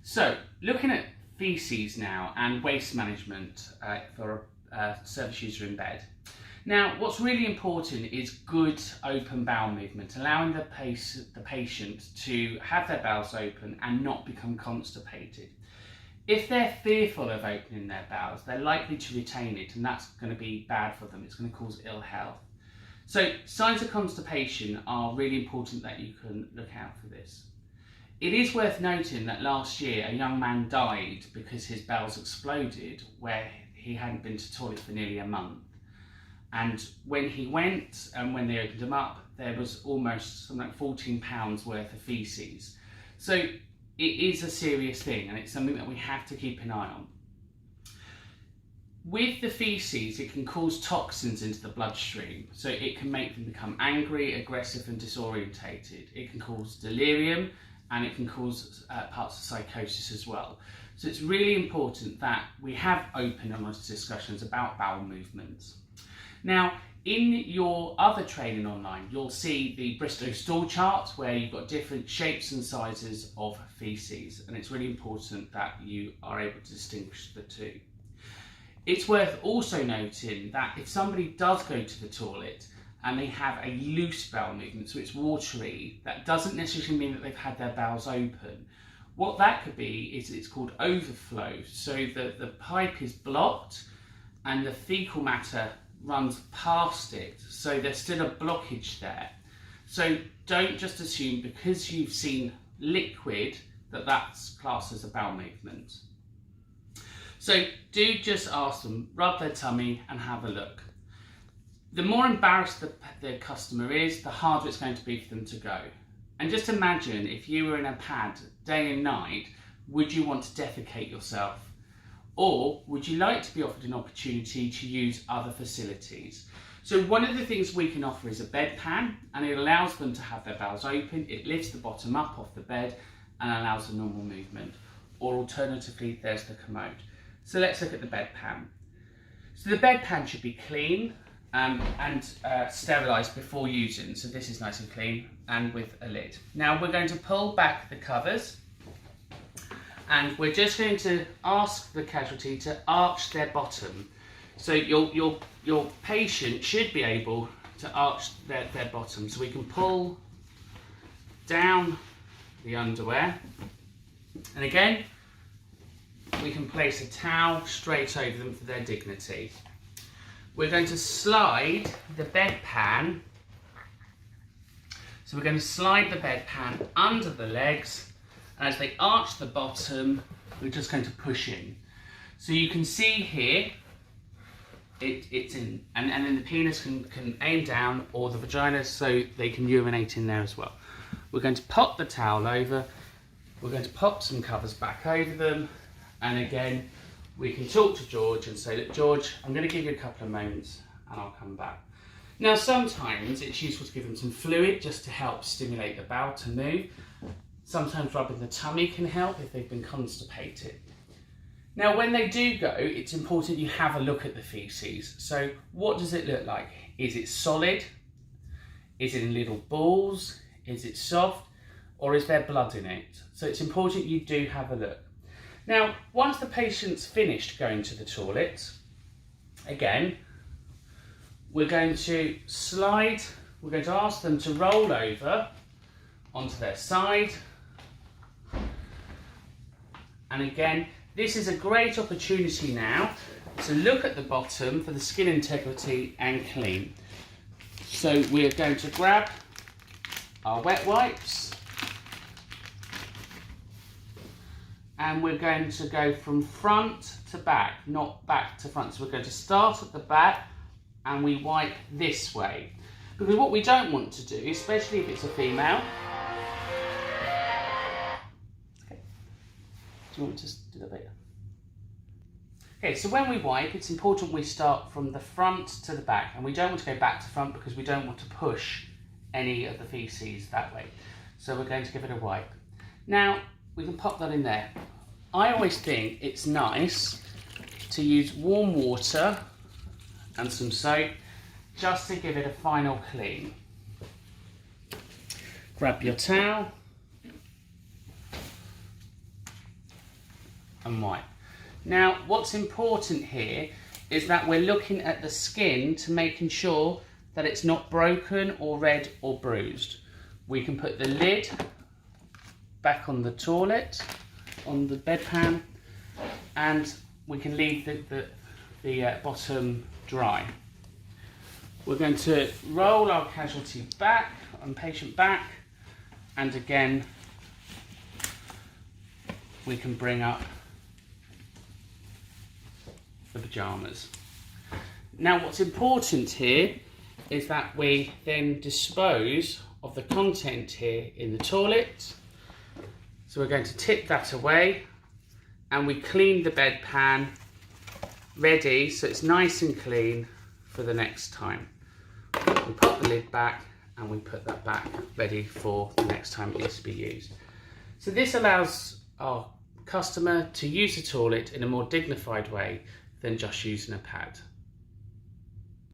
So, looking at faeces now and waste management for a service user in bed. Now, what's really important is good open bowel movement, allowing the patient to have their bowels open and not become constipated. If they're fearful of opening their bowels, they're likely to retain it, and that's going to be bad for them. It's going to cause ill health. So signs of constipation are really important that you can look out for this. It is worth noting that last year a young man died because his bowels exploded where he hadn't been to the toilet for nearly a month. And when he went and when they opened him up, there was almost something like £14 worth of faeces. So it is a serious thing, and it's something that we have to keep an eye on. With the faeces, it can cause toxins into the bloodstream, so it can make them become angry, aggressive and disorientated. It can cause delirium, and it can cause parts of psychosis as well. So it's really important that we have open and honest discussions about bowel movements. Now, in your other training online, you'll see the Bristow stool chart where you've got different shapes and sizes of faeces, and it's really important that you are able to distinguish the two. It's worth also noting that if somebody does go to the toilet and they have a loose bowel movement, so it's watery, that doesn't necessarily mean that they've had their bowels open. What that could be is it's called overflow, so the pipe is blocked and the fecal matter runs past it, so there's still a blockage there. So don't just assume because you've seen liquid that that's classed as a bowel movement. So do just ask them, rub their tummy and have a look. The more embarrassed the customer is, the harder it's going to be for them to go. And just imagine if you were in a pad day and night, would you want to defecate yourself? Or would you like to be offered an opportunity to use other facilities? So one of the things we can offer is a bedpan, and it allows them to have their bowels open. It lifts the bottom up off the bed and allows a normal movement. Or alternatively, there's the commode. So let's look at the bedpan. So the bedpan should be clean and sterilised before using. So this is nice and clean and with a lid. Now we're going to pull back the covers, and we're just going to ask the casualty to arch their bottom. So your patient should be able to arch their bottom. So we can pull down the underwear, and again we can place a towel straight over them for their dignity. We're going to slide the bedpan. So we're going to slide the bedpan under the legs. As they arch the bottom, we're just going to push in. So you can see here, it's in, and then the penis can aim down, or the vagina, so they can urinate in there as well. We're going to pop the towel over, we're going to pop some covers back over them, and again, we can talk to George and say, look George, I'm going to give you a couple of moments and I'll come back. Now sometimes it's useful to give them some fluid just to help stimulate the bowel to move. Sometimes rubbing the tummy can help if they've been constipated. Now when they do go, it's important you have a look at the faeces. So what does it look like? Is it solid? Is it in little balls? Is it soft? Or is there blood in it? So it's important you do have a look. Now, once the patient's finished going to the toilet, again, we're going to ask them to roll over onto their side. And again, this is a great opportunity now to look at the bottom for the skin integrity and clean. So we're going to grab our wet wipes, and we're going to go from front to back, not back to front. So we're going to start at the back and we wipe this way. Because what we don't want to do, especially if it's a female, okay. Do you want to just do that bit? Okay, so when we wipe, it's important we start from the front to the back, and we don't want to go back to front because we don't want to push any of the faeces that way. So we're going to give it a wipe. Now, we can pop that in there. I always think it's nice to use warm water and some soap just to give it a final clean. Grab your towel and wipe. Now, what's important here is that we're looking at the skin to making sure that it's not broken or red or bruised. We can put the lid back on the toilet, on the bedpan, and we can leave the bottom dry. We're going to roll our casualty back and patient back, and again we can bring up the pyjamas. Now, what's important here is that we then dispose of the content here in the toilet. So we're going to tip that away, and we clean the bedpan ready so it's nice and clean for the next time. We pop the lid back and we put that back ready for the next time it needs to be used. So this allows our customer to use the toilet in a more dignified way than just using a pad.